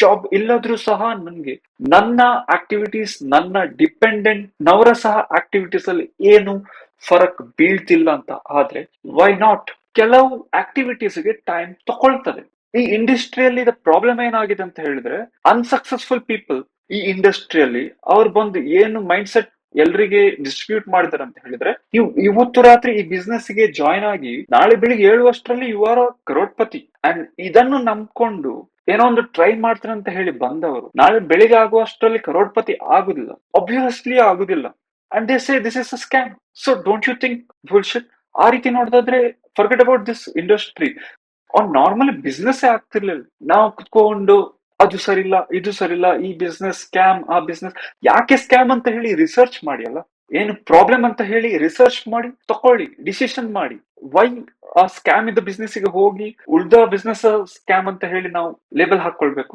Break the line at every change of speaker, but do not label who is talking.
Job ಇಲ್ಲದ್ರೂ ಸಹ ನನ್ಗೆ ನನ್ನ ಆಕ್ಟಿವಿಟೀಸ್, ನನ್ನ ಡಿಪೆಂಡೆಂಟ್ ನವರ ಸಹ ಆಕ್ಟಿವಿಟೀಸ್ ಅಲ್ಲಿ ಏನು ಫರಕ್ ಬೀಳ್ತಿಲ್ಲ ಅಂತ ಆದ್ರೆ ವೈ ನಾಟ್? ಕೆಲವು ಆಕ್ಟಿವಿಟೀಸ್ ಗೆ ಟೈಮ್ ತಗೊಳ್ತದೆ. ಈ ಇಂಡಸ್ಟ್ರಿಯಲ್ಲಿ ಪ್ರಾಬ್ಲಮ್ ಏನಾಗಿದೆ ಅಂತ ಹೇಳಿದ್ರೆ, ಅನ್ಸಕ್ಸಸ್ಫುಲ್ ಪೀಪಲ್ ಈ ಇಂಡಸ್ಟ್ರಿಯಲ್ಲಿ ಅವ್ರು ಬಂದು ಏನು ಮೈಂಡ್ ಸೆಟ್ ಎಲ್ರಿಗೆ ಡಿಸ್ಟ್ರಿಬ್ಯೂಟ್ ಮಾಡಿದಾರೆ ಅಂತ ಹೇಳಿದ್ರೆ, ನೀವು ಇವತ್ತು ರಾತ್ರಿ ಈ ಬಿಸ್ನೆಸ್ ಗೆ ಜಾಯ್ನ್ ಆಗಿ ನಾಳೆ ಬೆಳಿಗ್ಗೆ ಏಳುವಷ್ಟರಲ್ಲಿ ಯು ಆರ್ ಕರೋಡ್ಪತಿ. ಅಂಡ್ ಇದನ್ನು ನಂಬ್ಕೊಂಡು ಏನೋ ಒಂದು ಟ್ರೈ ಮಾಡ್ತಾರೆ ಅಂತ ಹೇಳಿ ಬಂದವರು ನಾಳೆ ಬೆಳಿಗ್ಗೆ ಆಗುವಷ್ಟರಲ್ಲಿ ಕರೋಡ್ಪತಿ ಆಗುದಿಲ್ಲ, ಆಬ್ವಿಯಸ್ಲಿ ಆಗುದಿಲ್ಲ. And they say this is a scam. So don't you think bullshit? ಆ ರೀತಿ ನೋಡೋದಾದ್ರೆ ಫರ್ಗೆಟ್ ಅಬೌಟ್ ದಿಸ್ ಇಂಡಸ್ಟ್ರಿ. ಅವ್ನ್ ನಾರ್ಮಲಿ ಬಿಸ್ನೆಸ್ ಆಗ್ತಿರ್ಲಿಲ್ಲ. ನಾವು ಕುತ್ಕೊಂಡು ಅದು ಸರಿಲ್ಲ, ಇದು ಸರಿಲ್ಲ, ಈ ಬಿಸ್ನೆಸ್ ಸ್ಕ್ಯಾಮ್, ಆ ಬಿಸ್ನೆಸ್ ಯಾಕೆ ಸ್ಕ್ಯಾಮ್ ಅಂತ ಹೇಳಿ ರಿಸರ್ಚ್ ಮಾಡಿ ಅಲ್ಲ, ಏನು ಪ್ರಾಬ್ಲಮ್ ಅಂತ ಹೇಳಿ ರಿಸರ್ಚ್ ಮಾಡಿ ತಕೊಳ್ಳಿ, ಡಿಸಿಷನ್ ಮಾಡಿ. ವೈ ಆ ಸ್ಕ್ಯಾಮ್ ಇದ್ದ ಬಿಸ್ನೆಸ್ ಗೆ ಹೋಗಿ ಉಳ್ದ ಬಿಸ್ನೆಸ್ ಸ್ಕ್ಯಾಮ್ ಅಂತ ಹೇಳಿ ನಾವು ಲೇಬಲ್ ಹಾಕೊಳ್ಬೇಕು?